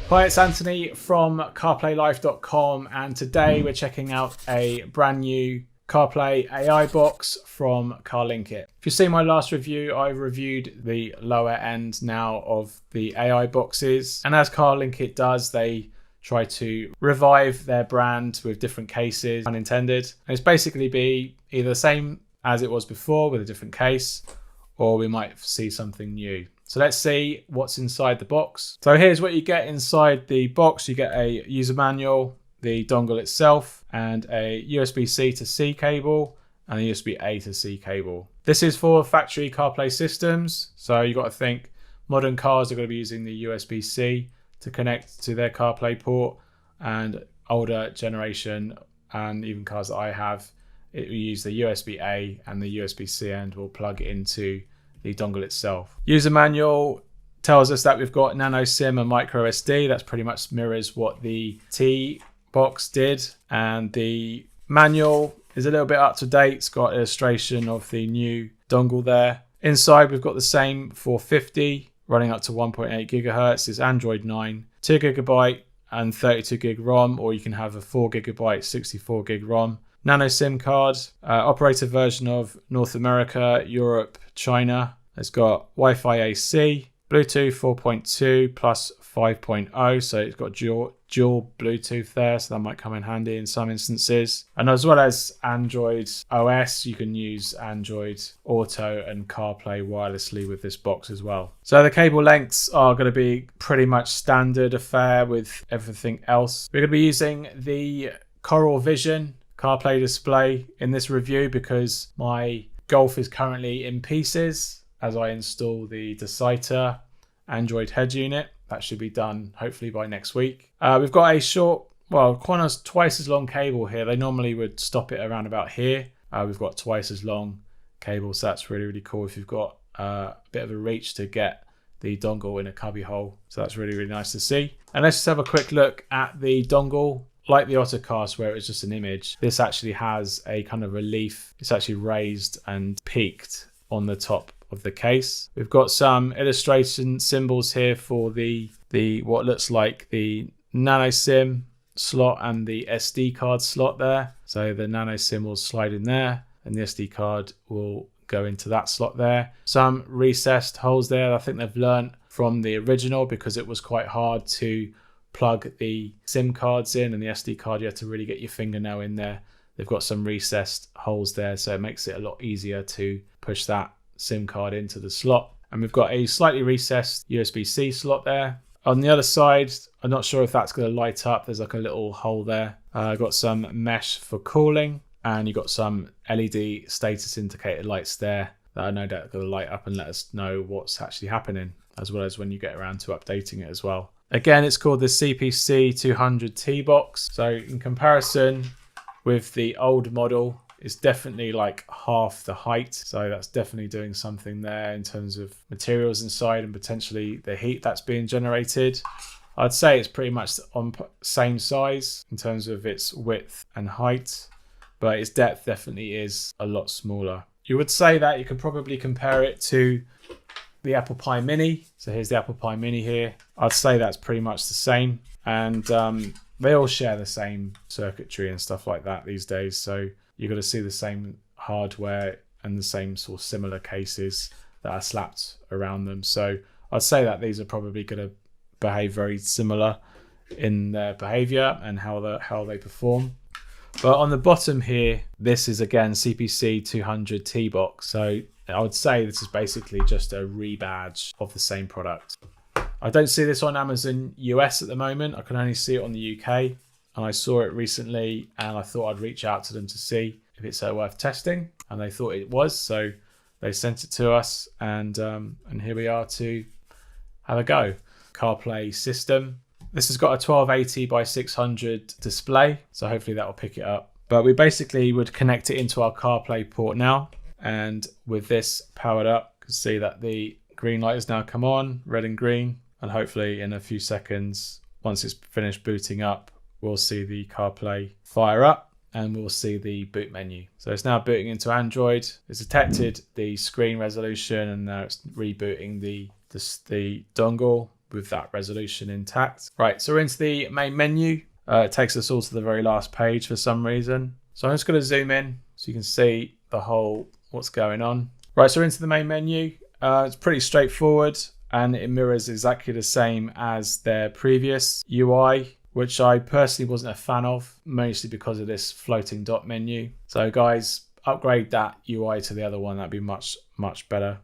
Hi, it's Anthony from CarPlayLife.com, and today we're checking out a brand new CarPlay AI box from Carlinkit. If you've seen my last review, I reviewed the lower end now of the AI boxes, and as Carlinkit does, they try to revive their brand with different cases, unintended. And it's basically be either the same as it was before with a different case, or we might see something new. So let's see what's inside the box. So here's what you get inside the box. You get a user manual, the dongle itself, and a USB-C to C cable and a USB-A to C cable. This is for factory CarPlay systems. So you've got to think modern cars are going to be using the USB-C to connect to their CarPlay port, and older generation and even cars that I have, it will use the USB-A, and the USB-C end will plug into the dongle itself. User manual tells us that we've got nano SIM and micro SD. That's pretty much mirrors what the Tbox did. And the manual is a little bit up to date. It's got illustration of the new dongle there. Inside, we've got the same 450 running up to 1.8 gigahertz. It's Android 9, 2 gigabyte and 32 gig ROM, or you can have a 4 gigabyte, 64 gig ROM. Nano SIM card, operator version of North America, Europe, China. It's got Wi-Fi AC, Bluetooth 4.2 plus 5.0, so it's got dual Bluetooth there, so that might come in handy in some instances. And as well as Android OS, you can use Android Auto and CarPlay wirelessly with this box as well. So the cable lengths are going to be pretty much standard affair with everything else. We're going to be using the Coral Vision CarPlay display in this review because my Golf is currently in pieces as I install the Deciter Android head unit. That should be done hopefully by next week. We've got a short, well, twice as long cable here. They normally would stop it around about here. We've got twice as long cable, so that's really, really cool if you've got a bit of a reach to get the dongle in a cubby hole. So that's really, really nice to see. And let's just have a quick look at the dongle. Like the Autocast where it's just an image, this actually has a kind of relief. It's actually raised and peaked on the top of the case. We've got some illustration symbols here for the what looks like the nano SIM slot and the SD card slot there. So the nano SIM will slide in there and the SD card will go into that slot there. Some recessed holes there. I think they've learned from the original because it was quite hard to plug the SIM cards in, and the SD card you have to really get your fingernail in there. They've got some recessed holes there, so it makes it a lot easier to push that SIM card into the slot. And we've got a slightly recessed USB-C slot there. On the other side, I'm not sure if that's going to light up. There's like a little hole there. I've got some mesh for cooling, and you've got some LED status indicator lights there that I know that are going to light up and let us know what's actually happening, as well as when you get around to updating it as well. Again, it's called the CPC 200 Tbox. So in comparison with the old model, it's definitely like half the height. So that's definitely doing something there in terms of materials inside and potentially the heat that's being generated. I'd say it's pretty much on same size in terms of its width and height, but its depth definitely is a lot smaller. You would say that you could probably compare it to the Apple Pi Mini. So here's the Apple Pi Mini here. I'd say that's pretty much the same, and they all share the same circuitry and stuff like that these days, so you're going to see the same hardware and the same sort of similar cases that are slapped around them. So I'd say that these are probably going to behave very similar in their behavior and how they perform. But on the bottom here, this is again CPC 200 Tbox. So I would say this is basically just a rebadge of the same product. I don't see this on Amazon US at the moment. I can only see it on the UK, and I saw it recently and I thought I'd reach out to them to see if it's worth testing, and they thought it was, so they sent it to us, and here we are to have a go. CarPlay system. This has got a 1280 by 600 display, so hopefully that will pick it up. But we basically would connect it into our CarPlay port now, and with this powered up, you can see that the green light has now come on, red and green, and hopefully in a few seconds, once it's finished booting up, we'll see the CarPlay fire up and we'll see the boot menu. So it's now booting into Android. It's detected the screen resolution and now it's rebooting the dongle. with that resolution intact. Right, so we're into the main menu. It takes us all to the very last page for some reason. So I'm just going to zoom in so you can see the whole what's going on. Right, so we're into the main menu. It's pretty straightforward and it mirrors exactly the same as their previous UI, which I personally wasn't a fan of, mostly because of this floating dot menu. So guys, upgrade that UI to the other one. That'd be much, much better.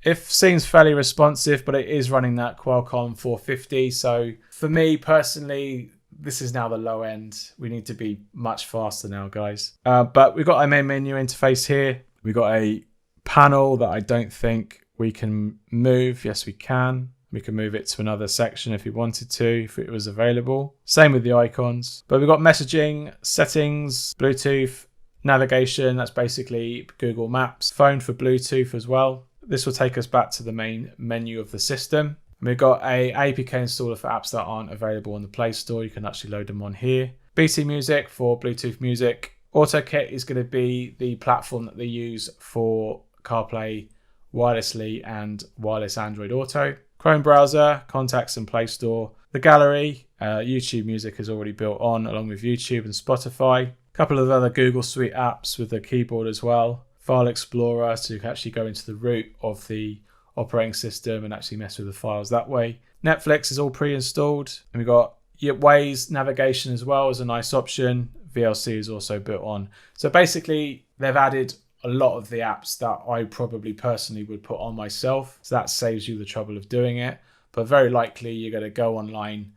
It seems fairly responsive, but it is running that Qualcomm 450. So for me personally, this is now the low end. We need to be much faster now, guys. But we've got our main menu interface here. We've got a panel that I don't think we can move. Yes, we can. We can move it to another section if we wanted to, if it was available. Same with the icons. But we've got messaging, settings, Bluetooth, navigation. That's basically Google Maps. Phone for Bluetooth as well. This will take us back to the main menu of the system. And we've got a APK installer for apps that aren't available on the Play Store. You can actually load them on here. BT Music for Bluetooth music. AutoKit is going to be the platform that they use for CarPlay wirelessly and wireless Android Auto. Chrome browser, contacts and Play Store. The gallery, YouTube Music is already built on along with YouTube and Spotify. A couple of other Google Suite apps with the keyboard as well. File Explorer, so you can actually go into the root of the operating system and actually mess with the files that way. Netflix is all pre-installed. And we've got Waze navigation as well as a nice option. VLC is also built on. So basically, they've added a lot of the apps that I probably personally would put on myself. So that saves you the trouble of doing it. But very likely you're going to go online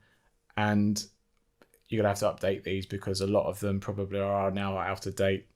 and you're going to have to update these because a lot of them probably are now out of date.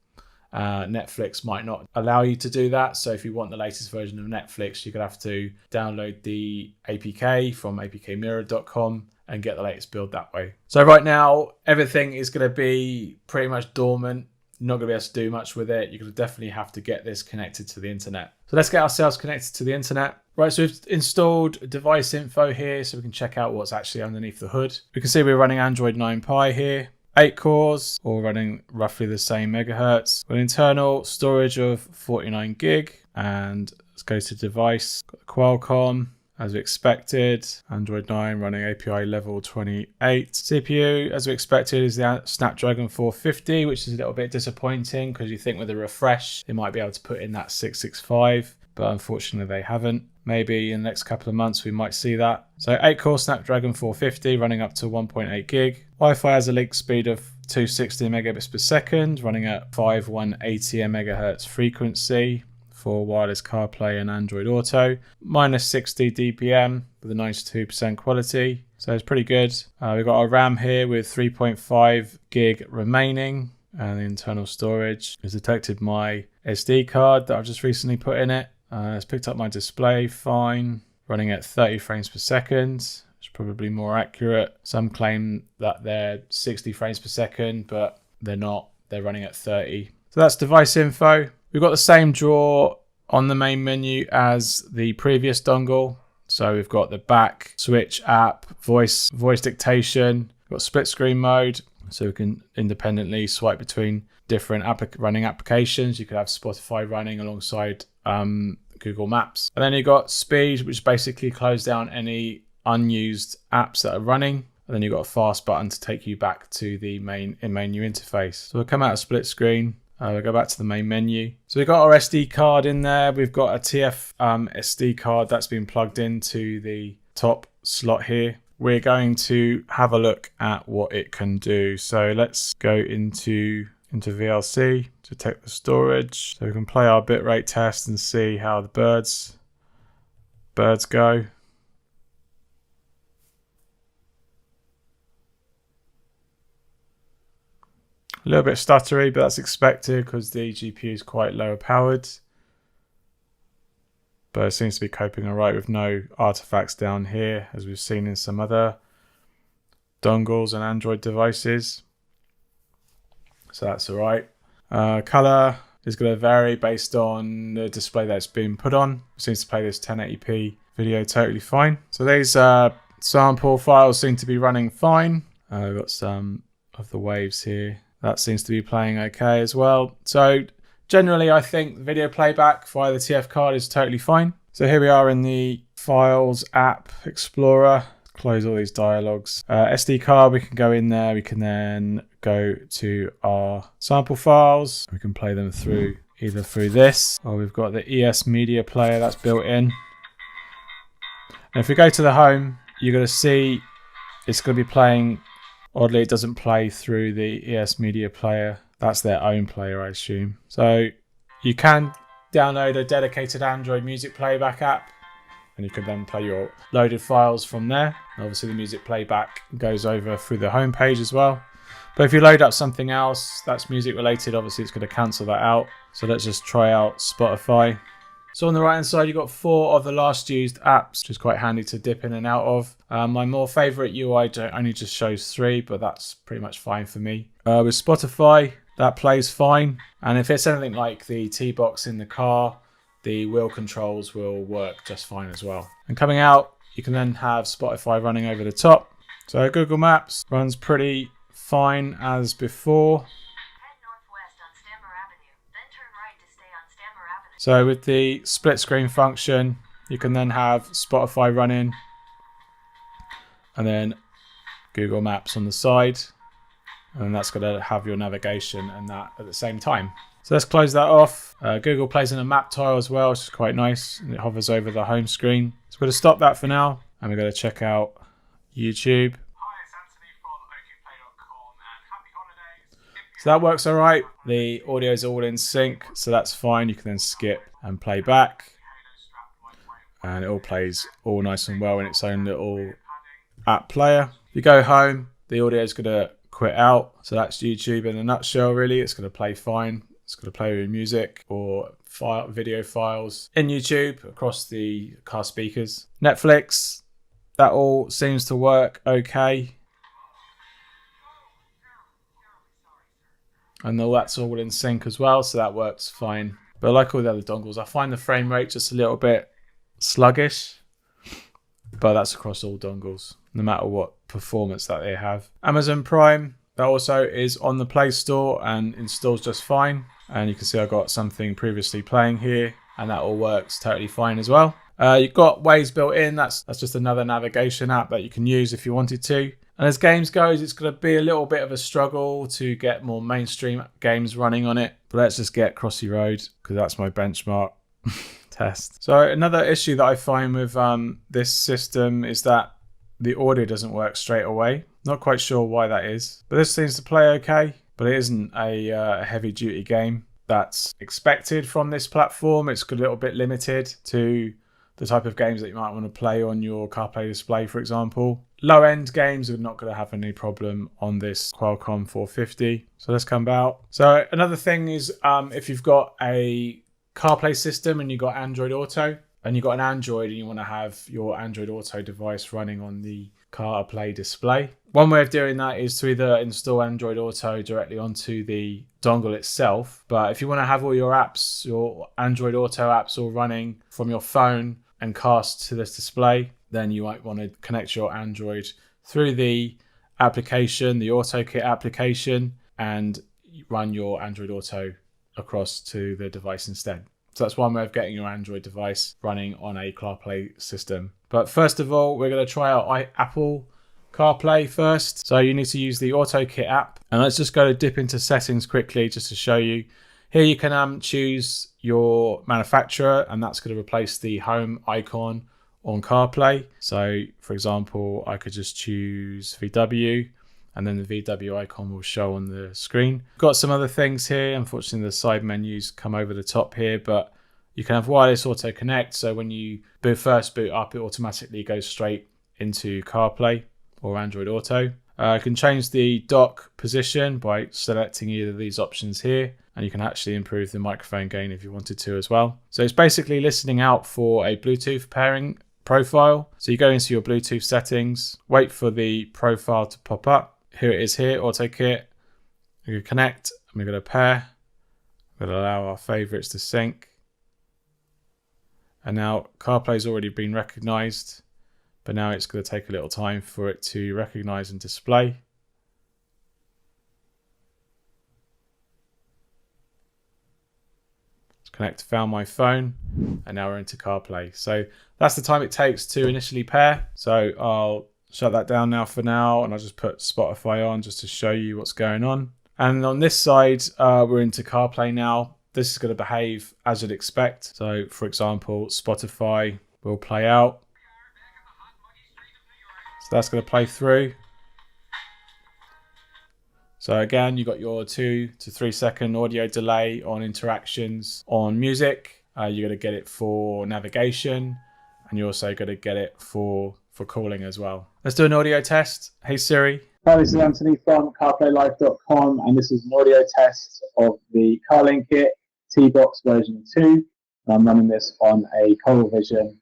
Netflix might not allow you to do that. So if you want the latest version of Netflix, you're going to have to download the APK from apkmirror.com and get the latest build that way. So right now, everything is going to be pretty much dormant. You're not going to be able to do much with it. You're going to definitely have to get this connected to the internet. So let's get ourselves connected to the internet. Right, so we've installed device info here so we can check out what's actually underneath the hood. We can see we're running Android 9 Pie here. 8 cores, all running roughly the same megahertz. With internal storage of 49 gig. And let's go to device. Got the Qualcomm, as we expected. Android 9 running API level 28. CPU, as we expected, is the Snapdragon 450, which is a little bit disappointing because you think with a refresh, they might be able to put in that 665. But unfortunately, they haven't. Maybe in the next couple of months, we might see that. So 8-core Snapdragon 450 running up to 1.8 gig. Wi-Fi has a link speed of 260 megabits per second, running at 5180 megahertz frequency for wireless CarPlay and Android Auto. Minus 60 DPM with a 92% quality. So it's pretty good. We've got our RAM here with 3.5 gig remaining. And the internal storage has detected my SD card that I've just recently put in it. It's picked up my display fine, running at 30 frames per second. It's probably more accurate. Some claim that they're 60 frames per second, but they're not. They're running at 30. So that's device info. We've got the same drawer on the main menu as the previous dongle. So we've got the back, switch app, voice dictation. We've got split screen mode. So we can independently swipe between different running applications. You could have Spotify running alongside Google Maps. And then you've got speed, which basically closes down any unused apps that are running. And then you've got a fast button to take you back to the main menu interface. So we'll come out of split screen. We'll go back to the main menu. So we've got our SD card in there. We've got a TF SD card that's been plugged into the top slot here. We're going to have a look at what it can do. So let's go into VLC to detect the storage. So we can play our bitrate test and see how the birds go. A little bit stuttery, but that's expected because the GPU is quite low powered. But it seems to be coping all right with no artifacts down here, as we've seen in some other dongles and Android devices. So that's all right. Color is going to vary based on the display that's been put on. It seems to play this 1080p video totally fine. So these sample files seem to be running fine. We've got some of the waves here. That seems to be playing okay as well. So generally, I think the video playback via the TF card is totally fine. So here we are in the Files, App, Explorer. Close all these dialogues. SD card, we can go in there. We can then go to our sample files. We can play them through either through this, or we've got the ES media player that's built in. And if we go to the home, you're going to see it's going to be playing. Oddly, it doesn't play through the ES media player. That's their own player, I assume. So you can download a dedicated Android music playback app, and you can then play your loaded files from there. Obviously, the music playback goes over through the home page as well. But if you load up something else that's music related, obviously it's going to cancel that out. So let's just try out Spotify. So on the right hand side, you've got 4 of the last used apps, which is quite handy to dip in and out of. My more favorite UI only just shows 3, but that's pretty much fine for me. With Spotify, that plays fine. And if it's anything like the Tbox in the car, the wheel controls will work just fine as well. And coming out, you can then have Spotify running over the top. So Google Maps runs pretty fine as before. So with the split screen function, you can then have Spotify running and then Google Maps on the side. And that's going to have your navigation and that at the same time. So let's close that off. Google plays in a map tile as well, which is quite nice. And it hovers over the home screen. So we're going to stop that for now. And we're going to check out YouTube. So that works all right. The audio is all in sync, so that's fine. You can then skip and play back. And it all plays all nice and well in its own little app player. If you go home, the audio is going to quit out. So that's YouTube in a nutshell, really. It's going to play fine. It's going to play with music or video files in YouTube across the car speakers. Netflix, that all seems to work okay. And that's all in sync as well, so that works fine. But like all the other dongles, I find the frame rate just a little bit sluggish. But that's across all dongles, no matter what performance that they have. Amazon Prime, that also is on the Play Store and installs just fine. And you can see I got something previously playing here, and that all works totally fine as well. You've got Waze built in. That's just another navigation app that you can use if you wanted to. And as games goes, it's going to be a little bit of a struggle to get more mainstream games running on it. But let's just get Crossy Road, because that's my benchmark test. So another issue that I find with this system is that the audio doesn't work straight away. Not quite sure why that is. But this seems to play okay. But it isn't a heavy duty game that's expected from this platform. It's a little bit limited to the type of games that you might want to play on your CarPlay display, for example. Low-end games are not going to have any problem on this Qualcomm 450. So let's come out. So another thing is if you've got a CarPlay system and you've got Android Auto, and you've got an Android and you want to have your Android Auto device running on the CarPlay display. One way of doing that is to either install Android Auto directly onto the dongle itself. But if you want to have all your apps, your Android Auto apps all running from your phone and cast to this display, then you might want to connect your Android through the application, the AutoKit application, and run your Android Auto across to the device instead. So that's one way of getting your Android device running on a CarPlay system. But first of all, we're going to try out Apple CarPlay first. So you need to use the AutoKit app. And let's just go to dip into settings quickly just to show you. Here you can choose your manufacturer, and that's going to replace the home icon on CarPlay. So for example, I could just choose VW, and then the VW icon will show on the screen. Got some other things here. Unfortunately, the side menus come over the top here, but you can have wireless auto connect. So when you first boot up, it automatically goes straight into CarPlay or Android Auto. You can change the dock position by selecting either of these options here, and you can actually improve the microphone gain if you wanted to as well. So it's basically listening out for a Bluetooth pairing profile. So you go into your Bluetooth settings, wait for the profile to pop up. Here it is here, AutoKit. We're going to connect and we're going to pair. We're going to allow our favorites to sync. And now CarPlay's already been recognized, but now it's going to take a little time for it to recognize and display. It's connect to found my phone, and now we're into CarPlay. So that's the time it takes to initially pair. So I'll shut that down now for now, and I'll just put Spotify on just to show you what's going on. And on this side, we're into CarPlay now. This is going to behave as you'd expect. So for example, Spotify will play out. So that's going to play through. So again, you've got your 2 to 3 second audio delay on interactions on music. You're going to get it for navigation, and you're also going to get it for calling as well. Let's do an audio test. Hey Siri. Hi, this is Anthony from CarPlayLive.com, and this is an audio test of the Carlinkit Tbox version 2. I'm running this on a CoralVision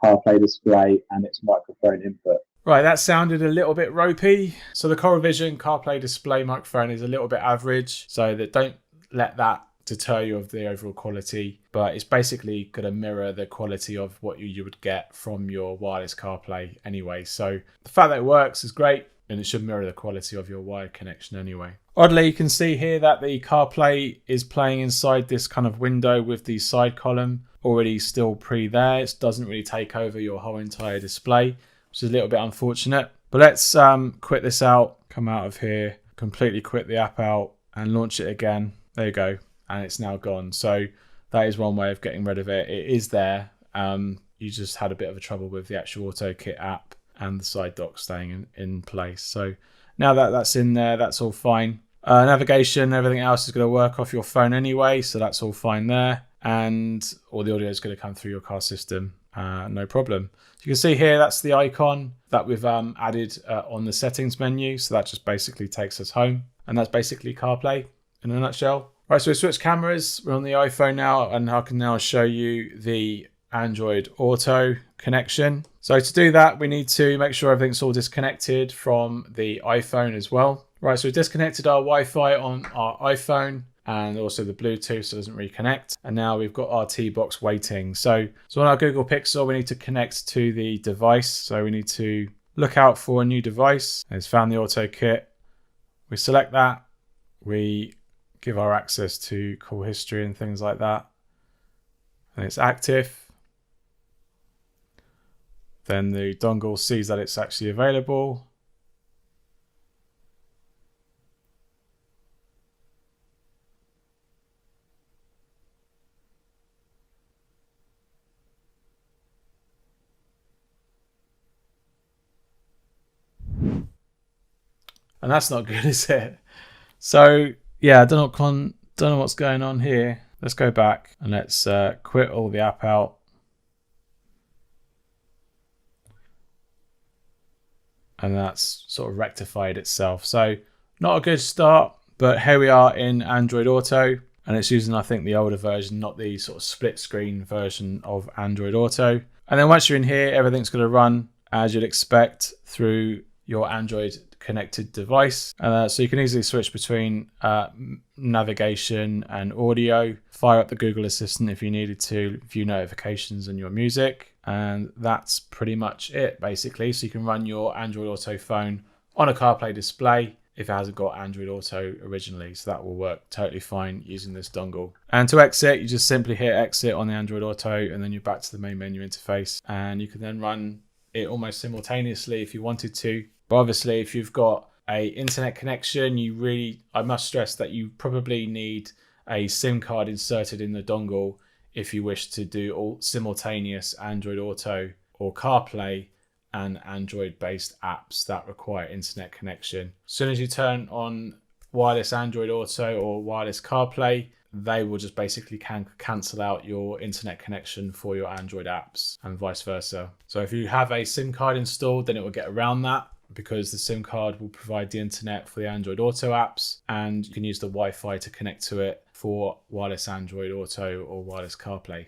CarPlay display and its microphone input. Right, that sounded a little bit ropey. So the CoralVision CarPlay display microphone is a little bit average, so that don't let that deter you of the overall quality, but it's basically going to mirror the quality of what you would get from your wireless CarPlay anyway. So the fact that it works is great, and it should mirror the quality of your wired connection anyway. Oddly, you can see here that the CarPlay is playing inside this kind of window with the side column already still there. It doesn't really take over your whole entire display, which is a little bit unfortunate. But let's quit this out, come out of here, completely quit the app out and launch it again. There you go. And it's now gone. So that is one way of getting rid of it. It is there. You just had a bit of a trouble with the actual AutoKit app and the side dock staying in place. So now that that's in there, that's all fine. Navigation, everything else is going to work off your phone anyway, so that's all fine there. And all the audio is going to come through your car system, no problem. So you can see here, that's the icon that we've added on the settings menu. So that just basically takes us home. And that's basically CarPlay in a nutshell. Right, so we switched cameras. We're on the iPhone now, and I can now show you the Android Auto connection. So to do that, we need to make sure everything's all disconnected from the iPhone as well. Right, so we've disconnected our Wi-Fi on our iPhone and also the Bluetooth, so it doesn't reconnect. And now we've got our Tbox waiting. So on our Google Pixel, we need to connect to the device. So we need to look out for a new device. It's found the AutoKit. We select that. We give our access to call history and things like that. And it's active. Then the dongle sees that it's actually available. And that's not good, is it? So yeah, I don't know what's going on here. Let's go back and let's quit all the app out. And that's sort of rectified itself. So not a good start, but here we are in Android Auto, and it's using, I think, the older version, not the sort of split screen version of Android Auto. And then once you're in here, everything's going to run as you'd expect through your Android connected device. So you can easily switch between navigation and audio, fire up the Google Assistant if you needed to, view notifications and your music. And that's pretty much it, basically. So you can run your Android Auto phone on a CarPlay display if it hasn't got Android Auto originally. So that will work totally fine using this dongle. And to exit, you just simply hit exit on the Android Auto, and then you're back to the main menu interface. And you can then run it almost simultaneously if you wanted to. But obviously, if you've got a internet connection, I must stress that you probably need a SIM card inserted in the dongle if you wish to do all simultaneous Android Auto or CarPlay and Android-based apps that require internet connection. As soon as you turn on wireless Android Auto or wireless CarPlay, they will just basically cancel out your internet connection for your Android apps and vice versa. So if you have a SIM card installed, then it will get around that, because the SIM card will provide the internet for the Android Auto apps, and you can use the Wi-Fi to connect to it for wireless Android Auto or wireless CarPlay.